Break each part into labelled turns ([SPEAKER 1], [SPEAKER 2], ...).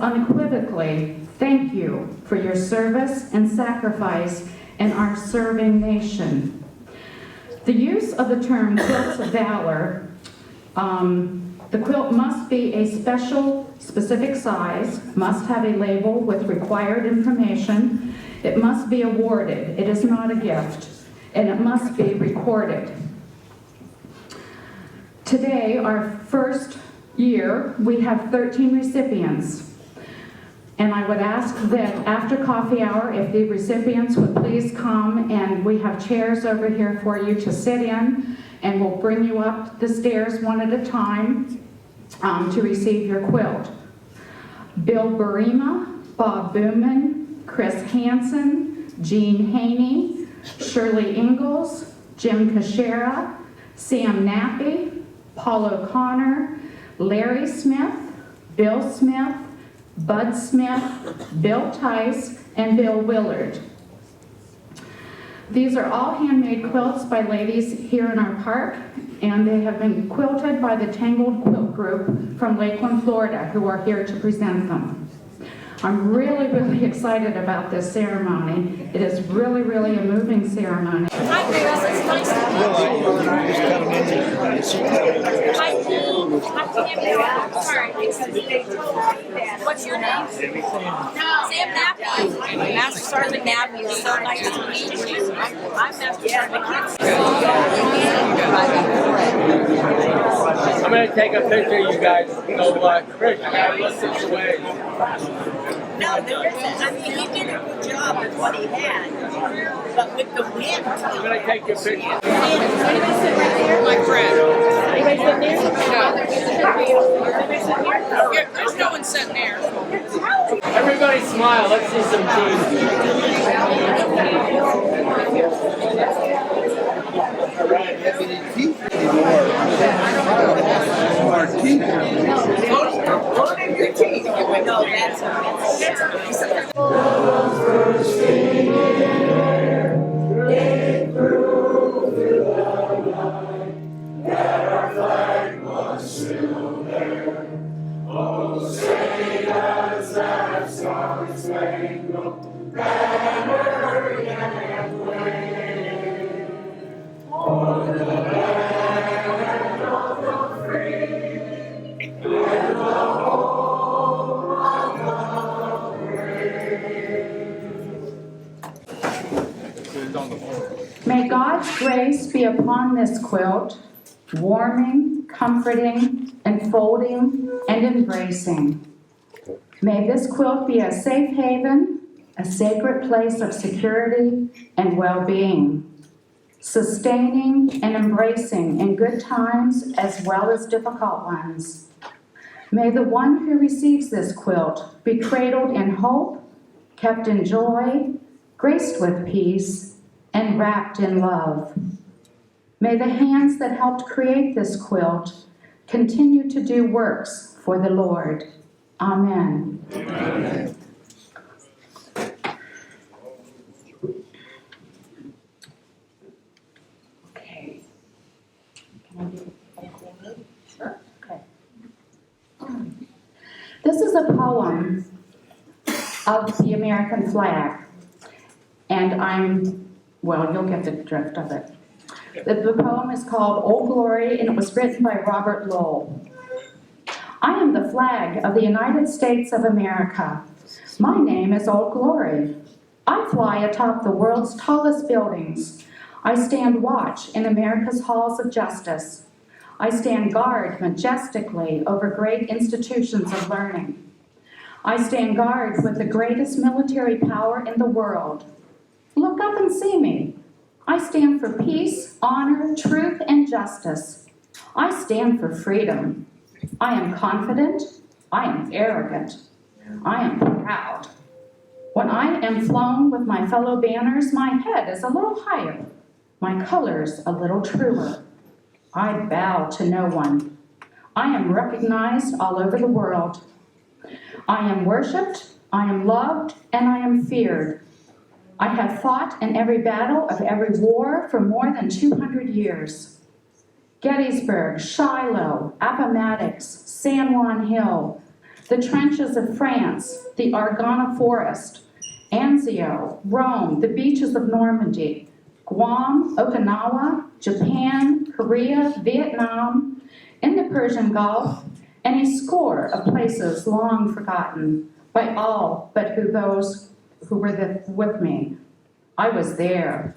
[SPEAKER 1] unequivocally, thank you for your service and sacrifice in our serving nation. The use of the term quilts of valor, the quilt must be a specific size, must have a label with required information, it must be awarded, it is not a gift, and it must be recorded. Today, our first year, we have 13 recipients. And I would ask that after coffee hour, if the recipients would please come, and we have chairs over here for you to sit in, and we'll bring you up the stairs one at a time to receive your quilt. Bill Burima, Bob Booman, Chris Hansen, Jean Haney, Shirley Ingalls, Jim Cashera, Sam Nappy, Paul O'Connor, Larry Smith, Bill Smith, Bud Smith, Bill Tice, and Bill Willard. These are all handmade quilts by ladies here in our park, and they have been quilted by the Tangled Quilt Group from Lakeland, Florida, who are here to present them. I'm really, really excited about this ceremony. It is really, really a moving ceremony.
[SPEAKER 2] Hi, girls. It's nice to meet you. Hi, sorry. What's your name? Sam Nappy. Master Sergeant Nappy. It's so nice to meet you. I'm Master Sergeant.
[SPEAKER 3] I'm going to take a picture of you guys. So, Chris, you got to look this way.
[SPEAKER 4] No, there isn't. I mean, he did a good job with what he had. But with the wind.
[SPEAKER 3] I'm going to take your picture.
[SPEAKER 2] Anybody sit right there? My friend. Anybody sit there? No. There's no one sitting there.
[SPEAKER 3] Everybody smile. Let's see some
[SPEAKER 4] No, that's a
[SPEAKER 1] May God's grace be upon this quilt, warming, comforting, enfolding, and embracing. May this quilt be a safe haven, a sacred place of security and well-being, sustaining and embracing in good times as well as difficult ones. May the one who receives this quilt be cradled in hope, kept in joy, graced with peace, and wrapped in love. May the hands that helped create this quilt continue to do works for the Lord. Amen. Amen. Okay. Can I do it? Sure. Okay. This is a poem of the American flag, and well, you'll get the drift of it. The poem is called Old Glory, and it was written by Robert Lowell. I am the flag of the United States of America. My name is Old Glory. I fly atop the world's tallest buildings. I stand watch in America's halls of justice. I stand guard majestically over great institutions of learning. I stand guard with the greatest military power in the world. Look up and see me. I stand for peace, honor, truth, and justice. I stand for freedom. I am confident. I am arrogant. I am proud. When I am flown with my fellow banners, my head is a little higher, my colors a little truer. I bow to no one. I am recognized all over the world. I am worshipped, I am loved, and I am feared. I have fought in every battle of every war for more than 200 years. Gettysburg, Shiloh, Appomattox, San Juan Hill, the trenches of France, the Argonne Forest, Anzio, Rome, the beaches of Normandy, Guam, Okinawa, Japan, Korea, Vietnam, in the Persian Gulf, and a score of places long forgotten by all but those who were with me. I was there.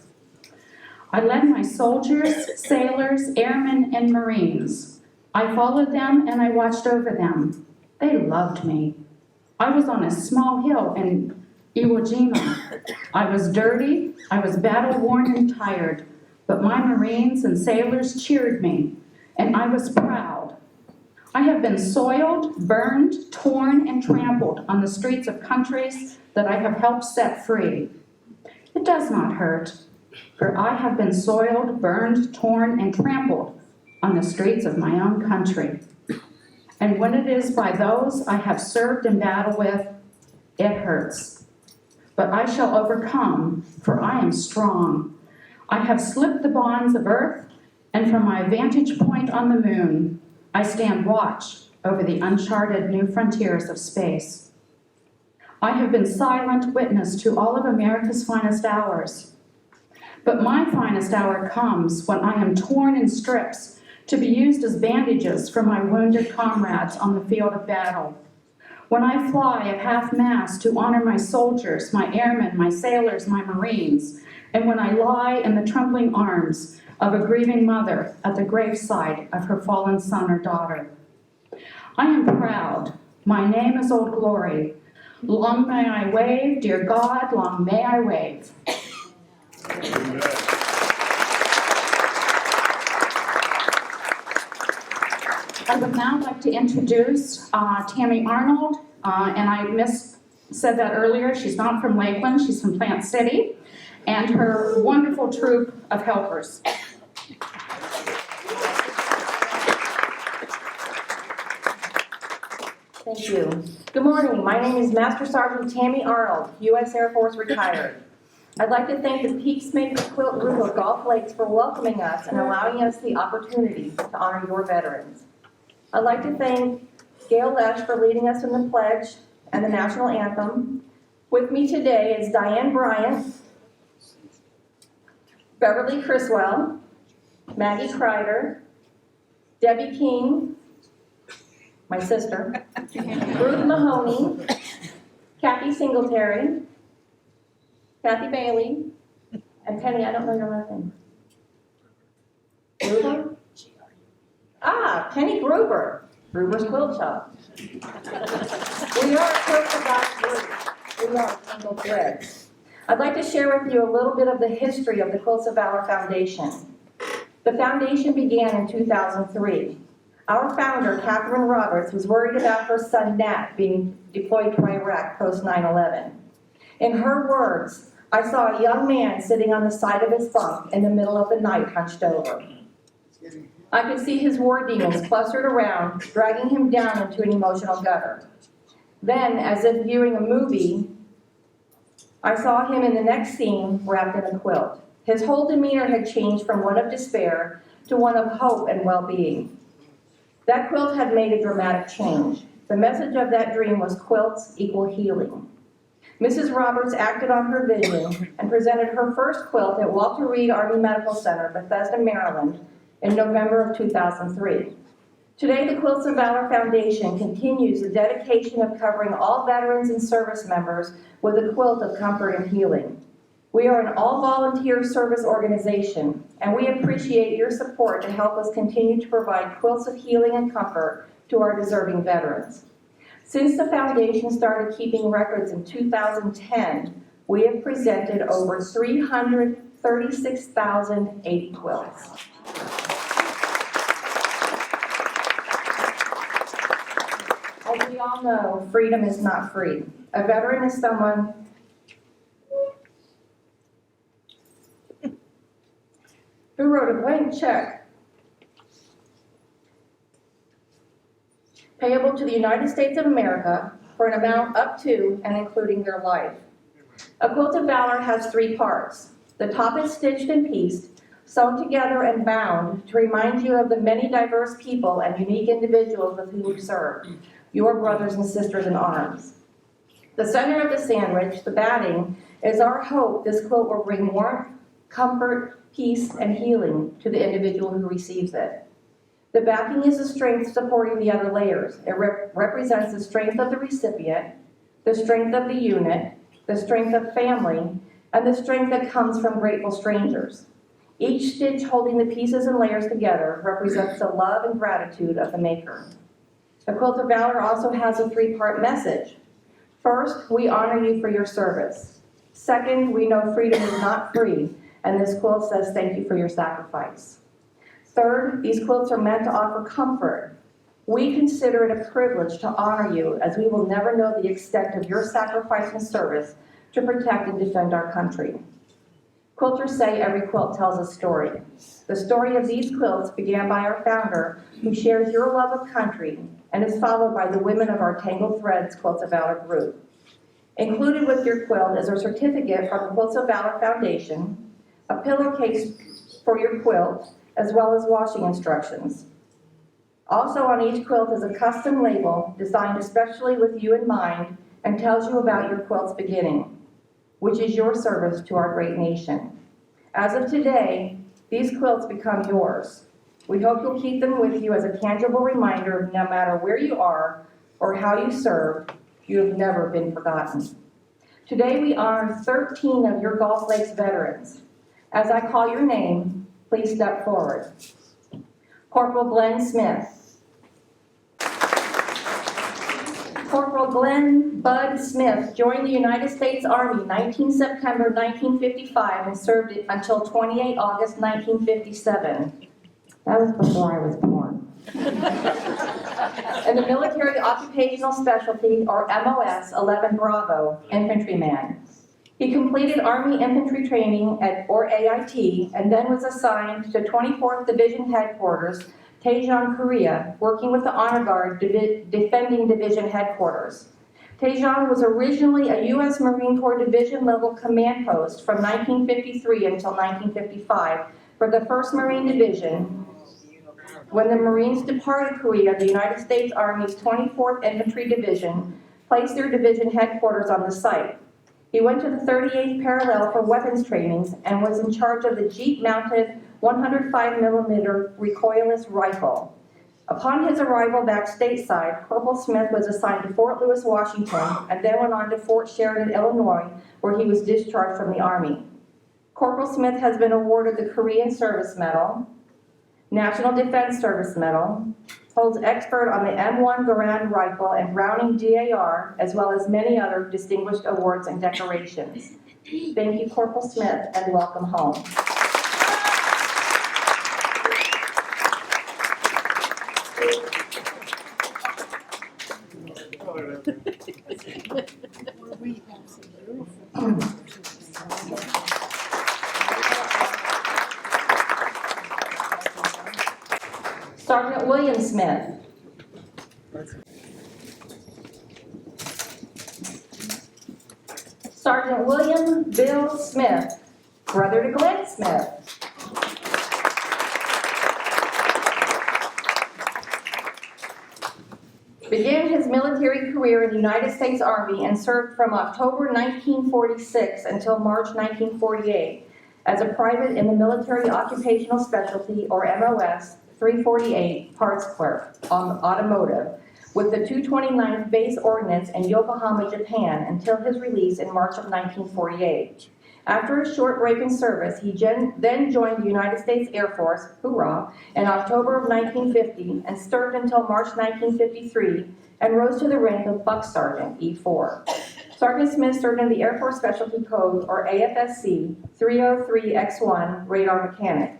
[SPEAKER 1] I led my soldiers, sailors, airmen, and Marines. I followed them and I watched over them. They loved me. I was on a small hill in Iwo Jima. I was dirty, I was battle-worn and tired, but my Marines and sailors cheered me, and I was proud. I have been soiled, burned, torn, and trampled on the streets of countries that I have helped set free. It does not hurt, for I have been soiled, burned, torn, and trampled on the streets of my own country. And when it is by those I have served in battle with, it hurts. But I shall overcome, for I am strong. I have slipped the bonds of earth, and from my vantage point on the moon, I stand watch over the uncharted new frontiers of space. I have been silent witness to all of America's finest hours. But my finest hour comes when I am torn in strips to be used as bandages for my wounded comrades on the field of battle. When I fly at half-mast to honor my soldiers, my airmen, my sailors, my Marines, and when I lie in the trembling arms of a grieving mother at the graveside of her fallen son or daughter. I am proud. My name is Old Glory. Long may I wave, dear God, long may I wave. I would now like to introduce Tammy Arnold, and I said that earlier. She's not from Lakeland, she's from Plant City, and her wonderful troupe of helpers.
[SPEAKER 5] Thank you. Good morning. My name is Master Sergeant Tammy Arnold, U.S. Air Force retired. I'd like to thank the Peacemaker Quilt group of Gulf Lakes for welcoming us and allowing us the opportunity to honor your veterans. I'd like to thank Gail Lesh for leading us in the pledge and the national anthem. With me today is Diane Bryant, Beverly Criswell, Maggie Kreider, Debbie King, my sister, Ruth Mahoney, Kathy Singletary, Kathy Bailey, and Penny, I don't know your last name. Gruber? Penny Gruber, Gruber's Quilt Shop. We are a quilt about group. We are single threads. I'd like to share with you a little bit of the history of the Quilts of Valor Foundation. The foundation began in 2003. Our founder, Catherine Roberts, was worried about her son Nat being deployed to Iraq post 9/11. In her words, I saw a young man sitting on the side of his bunk in the middle of the night hunched over. I could see his war demons clustered around, dragging him down into an emotional gutter. Then, as if viewing a movie, I saw him in the next scene wrapped in a quilt. His whole demeanor had changed from one of despair to one of hope and well-being. That quilt had made a dramatic change. The message of that dream was quilts equal healing. Mrs. Roberts acted on her vision and presented her first quilt at Walter Reed Army Medical Center, Bethesda, Maryland, in November of 2003. Today, the Quilts of Valor Foundation continues the dedication of covering all veterans and service members with a quilt of comfort and healing. We are an all-volunteer service organization, and we appreciate your support to help us continue to provide quilts of healing and comfort to our deserving veterans. Since the foundation started keeping records in 2010, we have presented over 336,080 quilts. As we all know, freedom is not free. A veteran is someone who wrote a blank check payable to the United States of America for an amount up to and including their life. A Quilt of Valor has 3 parts. The top is stitched and pieced, sewn together and bound to remind you of the many diverse people and unique individuals with whom you serve. your brothers and sisters in arms. The center of the sandwich, the batting, is our hope this quilt will bring warmth, comfort, peace, and healing to the individual who receives it. The backing is the strength supporting the other layers. It represents the strength of the recipient, the strength of the unit, the strength of family, and the strength that comes from grateful strangers. Each stitch holding the pieces and layers together represents the love and gratitude of the maker. The Quilt of Valor also has a three-part message. First, we honor you for your service. Second, we know freedom is not free, and this quilt says thank you for your sacrifice. Third, these quilts are meant to offer comfort. We consider it a privilege to honor you, as we will never know the extent of your sacrifice and service to protect and defend our country. Quilters say every quilt tells a story. The story of these quilts began by our founder, who shares your love of country, and is followed by the women of our Tangled Threads Quilts of Valor group. Included with your quilt is a certificate from the Quilts of Valor Foundation, a pillowcase for your quilt, as well as washing instructions. Also on each quilt is a custom label designed especially with you in mind and tells you about your quilt's beginning, which is your service to our great nation. As of today, these quilts become yours. We hope you'll keep them with you as a tangible reminder of no matter where you are or how you serve, you have never been forgotten. Today we honor 13 of your Gulf Lakes veterans. As I call your name, please step forward. Corporal Glenn Smith. Corporal Glenn Bud Smith joined the United States Army 19 September 1955 and served it until 28 August 1957. That was before I was born. In the Military Occupational Specialty, or MOS 11 Bravo, infantryman. He completed Army Infantry Training or AIT, and then was assigned to 24th Division Headquarters, Daejeon, Korea, working with the Honor Guard Defending Division Headquarters. Daejeon was originally a U.S. Marine Corps division-level command post from 1953 until 1955 for the 1st Marine Division. When the Marines departed Korea, the United States Army's 24th Infantry Division placed their division headquarters on the site. He went to the 38th parallel for weapons trainings and was in charge of the Jeep-mounted 105mm recoilless rifle. Upon his arrival back stateside, Corporal Smith was assigned to Fort Lewis, Washington, and then went on to Fort Sheridan, Illinois, where he was discharged from the Army. Corporal Smith has been awarded the Korean Service Medal, National Defense Service Medal, holds expert on the M1 Garand rifle and Browning DAR, as well as many other distinguished awards and decorations. Thank you, Corporal Smith, and welcome home. Sergeant William Smith. Sergeant William Bill Smith, brother to Glenn Smith. Began his military career in the United States Army and served from October 1946 until March 1948 as a private in the Military Occupational Specialty, or MOS, 348 parts clerk on automotive with the 229th Base Ordnance in Yokohama, Japan until his release in March of 1948. After a short break in service, he then joined the United States Air Force, hoorah, in October of 1950 and served until March 1953 and rose to the rank of Buck Sergeant, E4. Sergeant Smith served in the Air Force Specialty Code, or AFSC, 303X1 radar mechanic.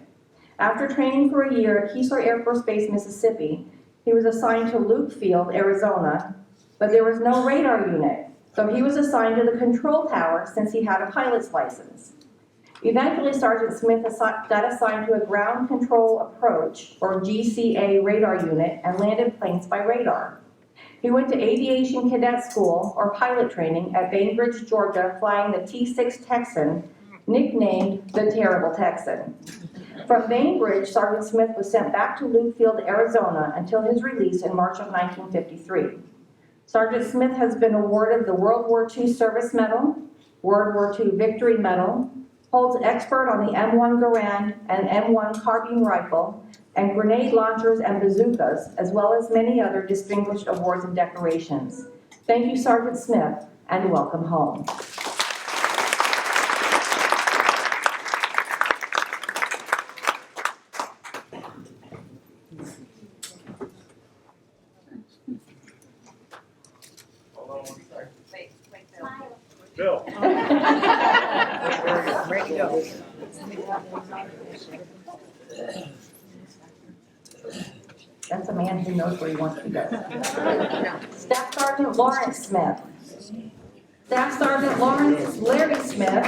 [SPEAKER 5] After training for a year at Keesler Air Force Base, Mississippi, he was assigned to Luke Field, Arizona, but there was no radar unit, so he was assigned to the control tower since he had a pilot's license. Eventually, Sergeant Smith got assigned to a ground control approach, or GCA radar unit, and landed planes by radar. He went to Aviation Cadet School, or pilot training, at Bainbridge, Georgia, flying the T-6 Texan, nicknamed the Terrible Texan. From Bainbridge, Sergeant Smith was sent back to Luke Field, Arizona, until his release in March of 1953. Sergeant Smith has been awarded the World War II Service Medal, World War II Victory Medal, holds expert on the M1 Garand and M1 carbine rifle, and grenade launchers and bazookas, as well as many other distinguished awards and decorations. Thank you, Sergeant Smith, and welcome home.
[SPEAKER 3] Bill.
[SPEAKER 4] Ready to go.
[SPEAKER 5] That's a man who knows where he wants to go. Staff Sergeant Lawrence Smith. Staff Sergeant Larry Smith.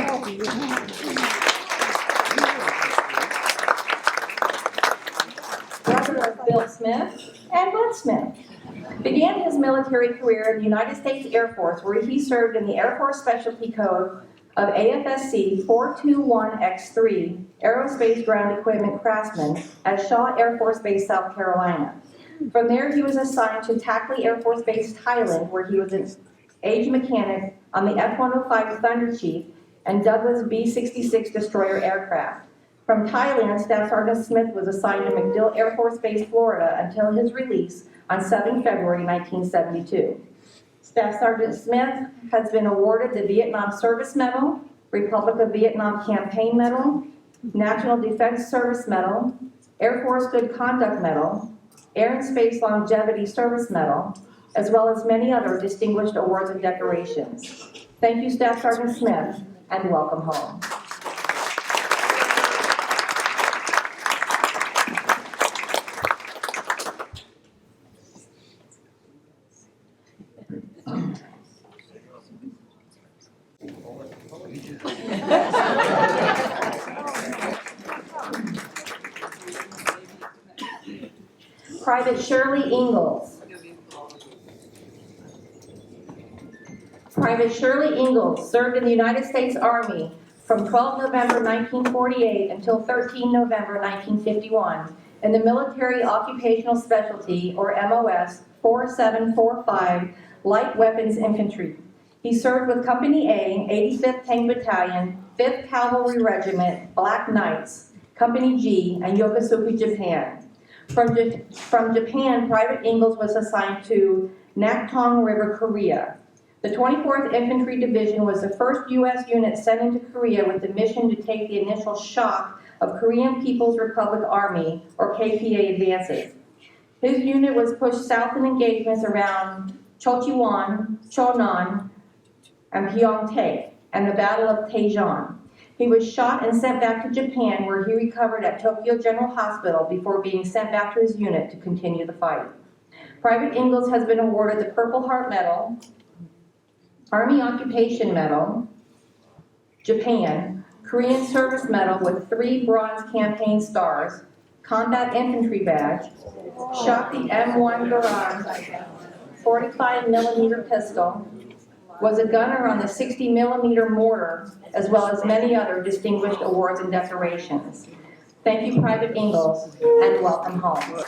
[SPEAKER 5] Brother of Bill Smith and Bud Smith. Began his military career in the United States Air Force, where he served in the Air Force Specialty Code of AFSC 421X3, Aerospace Ground Equipment Craftsman, at Shaw Air Force Base, South Carolina. From there, he was assigned to Tackley Air Force Base, Thailand, where he was an age mechanic on the F-105 Thunder Chief and Douglas B-66 destroyer aircraft. From Thailand, Staff Sergeant Smith was assigned to MacDill Air Force Base, Florida, until his release on 7 February 1972. Staff Sergeant Smith has been awarded the Vietnam Service Medal, Republic of Vietnam Campaign Medal, National Defense Service Medal, Air Force Good Conduct Medal, Air and Space Longevity Service Medal, as well as many other distinguished awards and decorations. Thank you, Staff Sergeant Smith, and welcome home. Private Shirley Ingalls. Private Shirley Ingalls served in the United States Army from 12 November 1948 until 13 November 1951 in the Military Occupational Specialty, or MOS, 4745 Light Weapons Infantry. He served with Company A, 85th Tank Battalion, 5th Cavalry Regiment, Black Knights, Company G, and Yokosuka, Japan. From Japan, Private Ingalls was assigned to Naktong River, Korea. The 24th Infantry Division was the first U.S. unit sent into Korea with the mission to take the initial shock of Korean People's Republic Army, or KPA, advances. His unit was pushed south in engagements around Chochiwon, Chonan, and Pyeongtaek, and the Battle of Daejeon. He was shot and sent back to Japan, where he recovered at Tokyo General Hospital before being sent back to his unit to continue the fight. Private Ingalls has been awarded the Purple Heart Medal, Army Occupation Medal, Japan, Korean Service Medal with 3 Bronze Campaign Stars, Combat Infantry Badge, shot the M1 Garand 45mm pistol, was a gunner on the 60mm mortar, as well as many other distinguished awards and decorations. Thank you, Private Ingalls, and welcome home.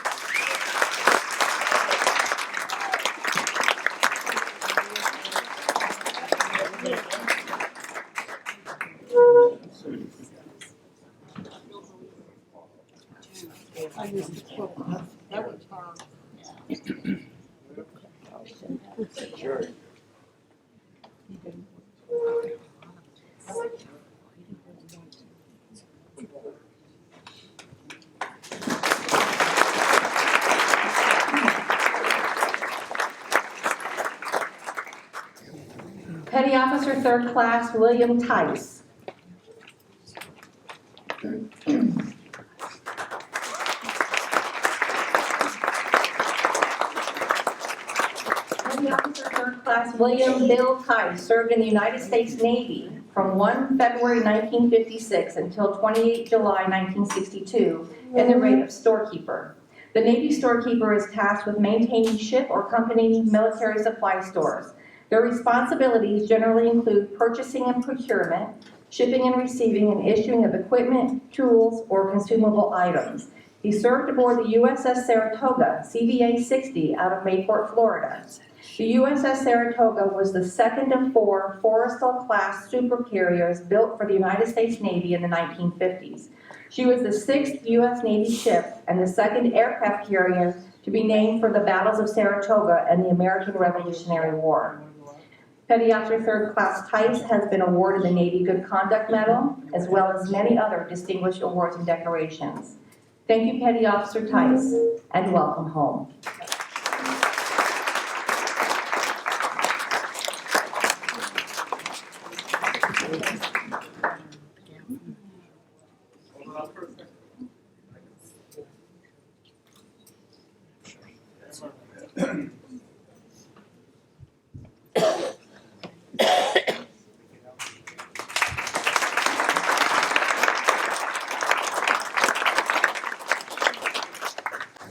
[SPEAKER 4] That was hard.
[SPEAKER 3] Sure.
[SPEAKER 5] Petty Officer 3rd Class William Tice. Petty Officer 3rd Class William Bill Tice served in the United States Navy from 1 February 1956 until 28 July 1962 in the rank of storekeeper. The Navy storekeeper is tasked with maintaining ship or company military supply stores. Their responsibilities generally include purchasing and procurement, shipping and receiving and issuing of equipment, tools, or consumable items. He served aboard the USS Saratoga, CVA-60, out of Mayport, Florida. The USS Saratoga was the second of 4 Forrestal-class supercarriers built for the United States Navy in the 1950s. She was the 6th U.S. Navy ship and the second aircraft carrier to be named for the battles of Saratoga and the American Revolutionary War. Petty Officer Third Class Tice has been awarded the Navy Good Conduct Medal, as well as many other distinguished awards and decorations. Thank you, Petty Officer Tice, and welcome home.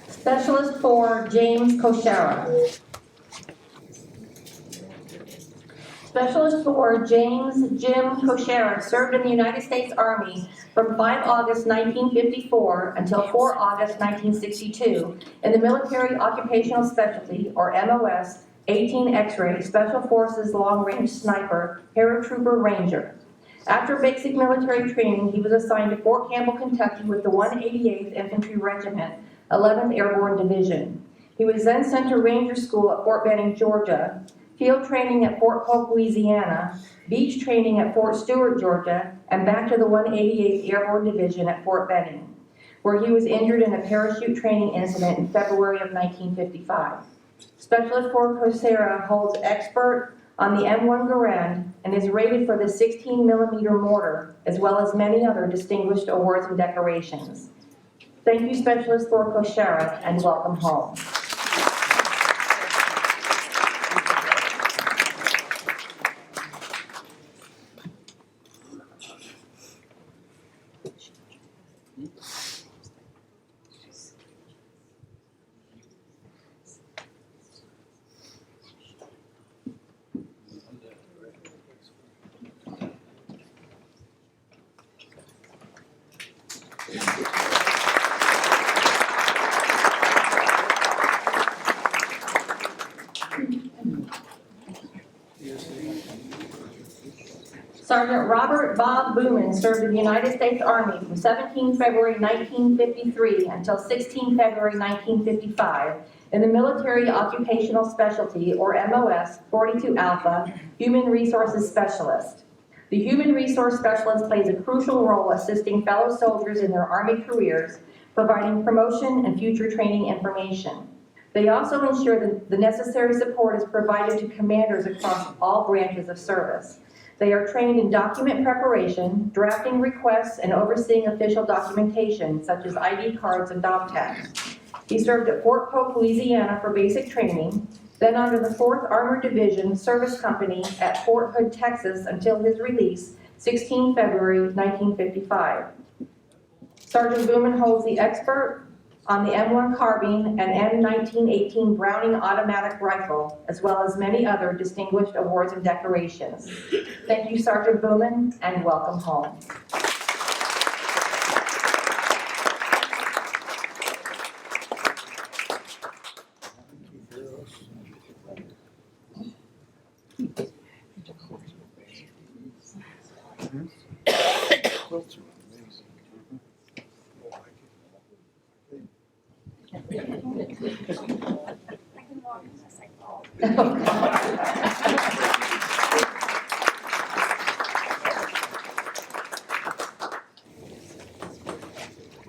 [SPEAKER 5] Specialist 4, James Koshara. Specialist 4, James Jim Koshara served in the United States Army from 5 August 1954 until 4 August 1962 in the Military Occupational Specialty, or MOS, 18 X-ray Special Forces Long Range Sniper Paratrooper Ranger. After basic military training, he was assigned to Fort Campbell, Kentucky with the 188th Infantry Regiment, 11th Airborne Division. He was then sent to Ranger School at Fort Benning, Georgia, field training at Fort Polk, Louisiana, beach training at Fort Stewart, Georgia, and back to the 188th Airborne Division at Fort Benning, where he was injured in a parachute training incident in February of 1955. Specialist 4 Koshara holds expert on the M1 Garand and is rated for the 16mm mortar, as well as many other distinguished awards and decorations. Thank you, Specialist 4 Koshara, and welcome home. Sergeant Robert Bob Booman served in the United States Army from 17 February 1953 until 16 February 1955 in the Military Occupational Specialty, or MOS, 42 Alpha, Human Resources Specialist. The Human Resource Specialist plays a crucial role assisting fellow soldiers in their Army careers, providing promotion and future training information. They also ensure that the necessary support is provided to commanders across all branches of service. They are trained in document preparation, drafting requests, and overseeing official documentation, such as ID cards and dog tags. He served at Fort Polk, Louisiana for basic training, then under the 4th Armored Division Service Company at Fort Hood, Texas, until his release, 16 February 1955. Sergeant Booman holds the expert on the M1 carbine and M1918 Browning automatic rifle, as well as many other distinguished awards and decorations. Thank you, Sergeant Booman, and welcome home.
[SPEAKER 6] Quilts are amazing.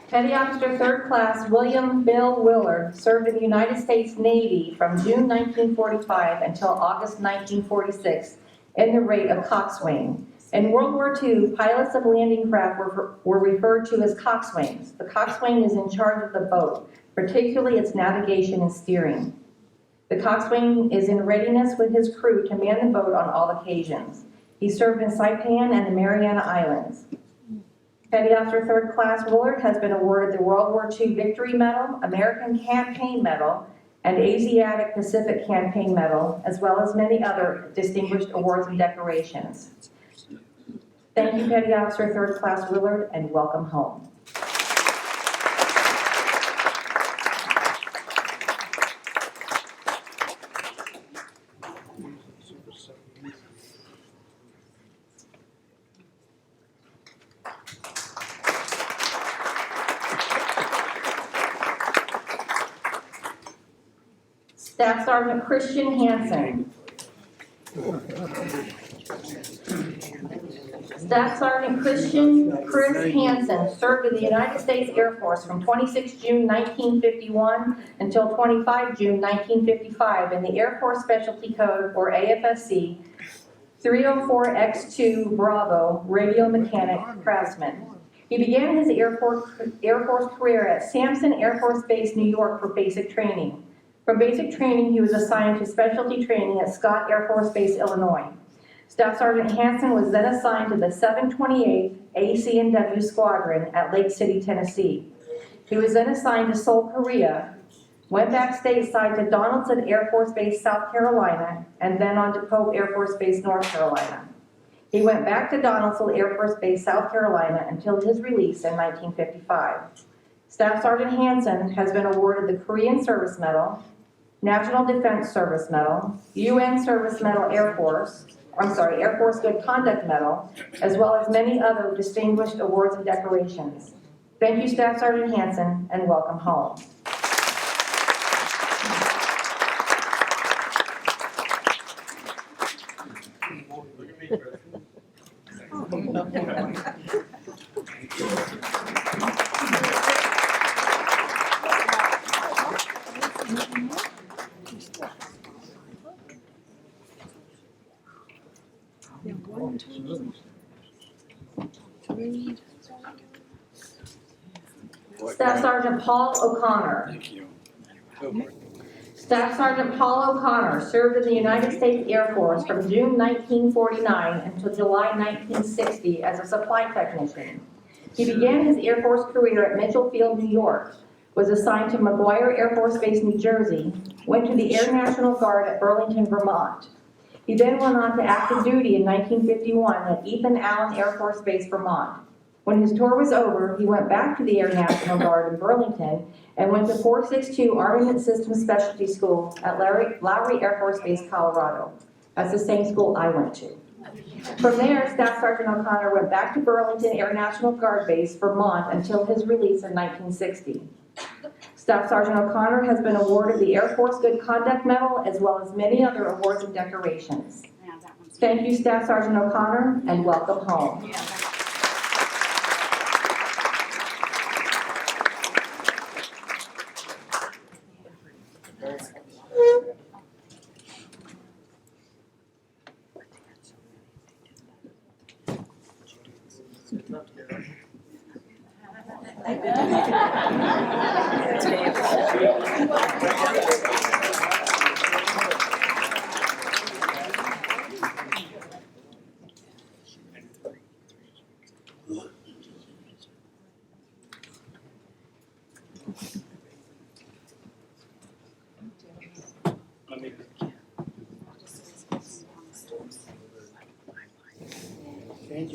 [SPEAKER 5] Petty Officer Third Class William Bill Willard served in the United States Navy from June 1945 until August 1946 in the rate of coxswain. In World War II, pilots of landing craft were referred to as coxswains. The coxswain is in charge of the boat, particularly its navigation and steering. The coxswain is in readiness with his crew to man the boat on all occasions. He served in Saipan and the Mariana Islands. Petty Officer Third Class Willard has been awarded the World War II Victory Medal, American Campaign Medal, and Asiatic Pacific Campaign Medal, as well as many other distinguished awards and decorations. Thank you, Petty Officer Third Class Willard, and welcome home. Staff Sergeant Christian Hansen. Staff Sergeant Chris Hansen served in the United States Air Force from 26 June 1951 until 25 June 1955 in the Air Force Specialty Code, or AFSC, 304X2 Bravo Radio Mechanic Craftsman. He began his Air Force career at Sampson Air Force Base, New York for basic training. From basic training, he was assigned to specialty training at Scott Air Force Base, Illinois. Staff Sergeant Hansen was then assigned to the 728th AC&W Squadron at Lake City, Tennessee. He was then assigned to Seoul, Korea, went back stateside to Donaldson Air Force Base, South Carolina, and then on to Pope Air Force Base, North Carolina. He went back to Donaldson Air Force Base, South Carolina until his release in 1955. Staff Sergeant Hansen has been awarded the Korean Service Medal, National Defense Service Medal, UN Service Medal Air Force Good Conduct Medal, as well as many other distinguished awards and decorations. Thank you, Staff Sergeant Hansen, and welcome home. Staff Sergeant Paul O'Connor.
[SPEAKER 6] Thank you.
[SPEAKER 5] Staff Sergeant Paul O'Connor served in the United States Air Force from June 1949 until July 1960 as a supply technician. He began his Air Force career at Mitchell Field, New York, was assigned to McGuire Air Force Base, New Jersey, went to the Air National Guard at Burlington, Vermont. He then went on to active duty in 1951 at Ethan Allen Air Force Base, Vermont. When his tour was over, he went back to the Air National Guard in Burlington and went to 462 Armament Systems Specialty School at Lowry Air Force Base, Colorado. That's the same school I went to. From there, Staff Sergeant O'Connor went back to Burlington Air National Guard Base, Vermont until his release in 1960. Staff Sergeant O'Connor has been awarded the Air Force Good Conduct Medal as well as many other awards and decorations. Thank you, Staff Sergeant O'Connor, and welcome home.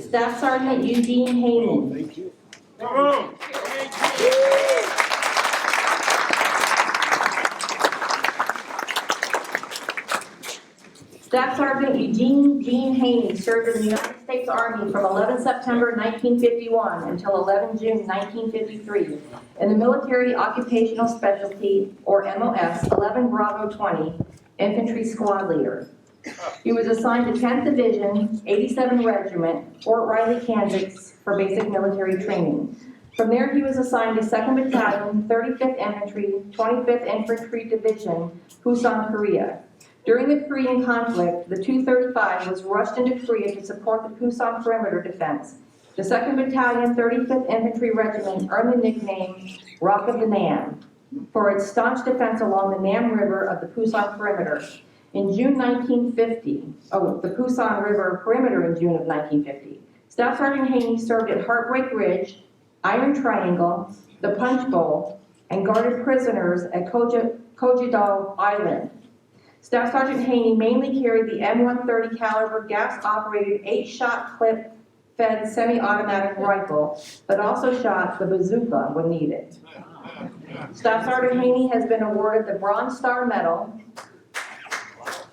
[SPEAKER 5] Staff Sergeant Eugene Haney.
[SPEAKER 6] Thank you.
[SPEAKER 5] Staff Sergeant Eugene Haney served in the United States Army from 11 September 1951 until 11 June 1953 in the Military Occupational Specialty, or MOS, 11 Bravo 20, Infantry Squad Leader. He was assigned to 10th Division, 87 Regiment, Fort Riley, Kansas, for basic military training. From there, he was assigned to 2nd Battalion, 35th Infantry, 25th Infantry Division, Busan, Korea. During the Korean conflict, the 235 was rushed into Korea to support the Busan perimeter defense. The 2nd Battalion, 35th Infantry Regiment earned the nickname Rock of the Nam for its staunch defense along the Nam River of the Busan perimeter. In June 1950, the Busan River perimeter in June of 1950, Staff Sergeant Haney served at Heartbreak Ridge, Iron Triangle, the Punch Bowl, and guarded prisoners at Kojidal Island. Staff Sergeant Haney mainly carried the M130 caliber gas-operated 8-shot clip-fed semi-automatic rifle, but also shot the bazooka when needed. Staff Sergeant Haney has been awarded the Bronze Star Medal,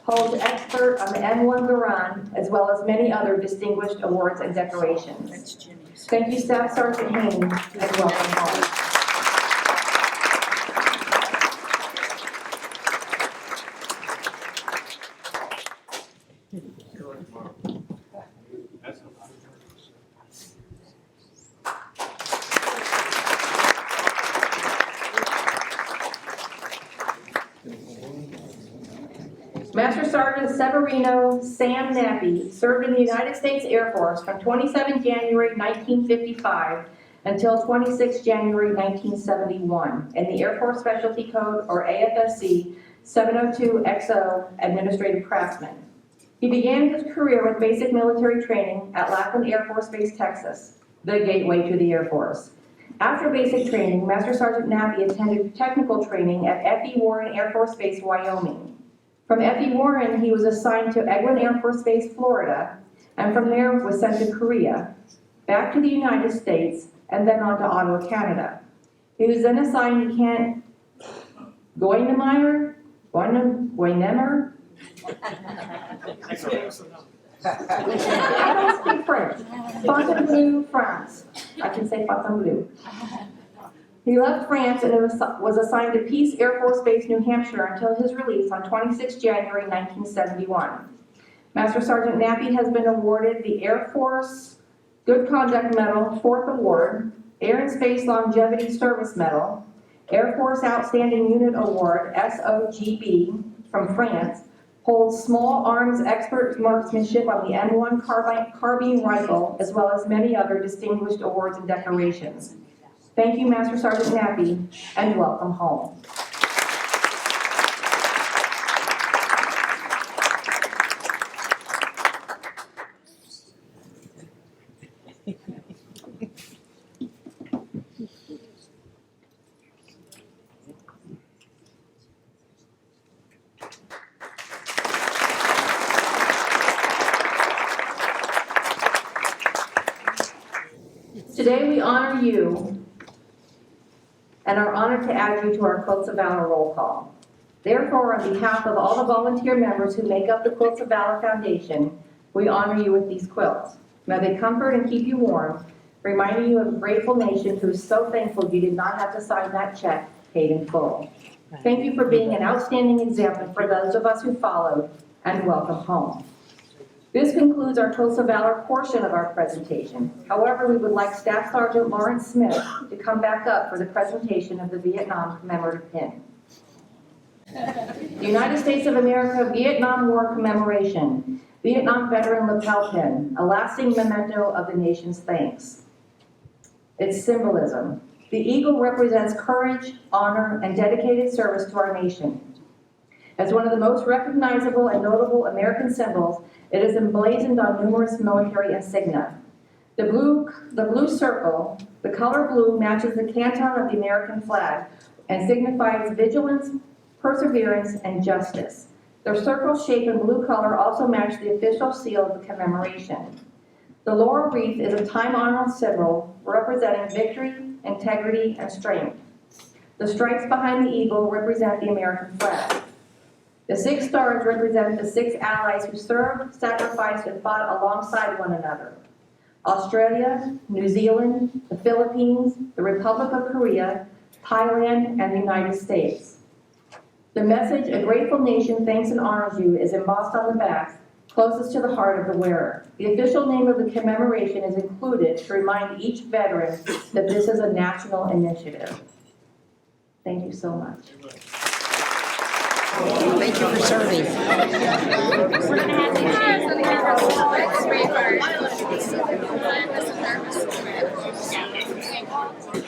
[SPEAKER 5] holds expert on the M1 Garand, as well as many other distinguished awards and decorations. Thank you, Staff Sergeant Haney, and welcome home. Master Sergeant Severino Sam Nappy served in the United States Air Force from 27 January 1955 until 26 January 1971 in the Air Force Specialty Code, or AFSC 702XO Administrative Craftsman. He began his career with basic military training at Lackland Air Force Base, Texas, the gateway to the Air Force. After basic training, Master Sergeant Nappy attended technical training at F.E. Warren Air Force Base, Wyoming. From F.E. Warren, he was assigned to Eglin Air Force Base, Florida, and from there was sent to Korea, back to the United States, and then on to Ottawa, Canada. He was then assigned to Camp Goinemer, I don't speak French. Fontainebleau, France. I can say Fontainebleau. He left France and was assigned to Peace Air Force Base, New Hampshire until his release on 26 January 1971. Master Sergeant Nappy has been awarded the Air Force Good Conduct Medal, 4th Award, Air and Space Longevity Service Medal, Air Force Outstanding Unit Award, SOGB, from France, holds small arms expert marksmanship on the M1 carbine rifle, as well as many other distinguished awards and decorations. Thank you, Master Sergeant Nappy, and welcome home. Today we honor you and are honored to add you to our Quilts of Valor roll call. Therefore, on behalf of all the volunteer members who make up the Quilts of Valor Foundation, we honor you with these quilts. May they comfort and keep you warm, reminding you of a grateful nation who is so thankful you did not have to sign that check paid in full. Thank you for being an outstanding example for those of us who followed, and welcome home. This concludes our Quilts of Valor portion of our presentation. However, we would like Staff Sergeant Lawrence Smith to come back up for the presentation of the Vietnam commemorative pin. The United States of America Vietnam War Commemoration, Vietnam Veteran Lapel Pin, a lasting memento of the nation's thanks. Its symbolism. The eagle represents courage, honor, and dedicated service to our nation. As one of the most recognizable and notable American symbols, it is emblazoned on numerous military insignia. The blue circle, the color blue, matches the canton of the American flag and signifies vigilance, perseverance, and justice. The circle shape and blue color also match the official seal of the commemoration. The laurel wreath is a time-honored symbol representing victory, integrity, and strength. The stripes behind the eagle represent the American flag. The 6 stars represent the 6 allies who served, sacrificed, and fought alongside one another. Australia, New Zealand, the Philippines, the Republic of Korea, Thailand, and the United States. The message, "A grateful nation thanks and honors you," is embossed on the back, closest to the heart of the wearer. The official name of the commemoration is included to remind each veteran that this is a national initiative. Thank you so much.
[SPEAKER 4] Thank you for serving.
[SPEAKER 2] We're gonna have to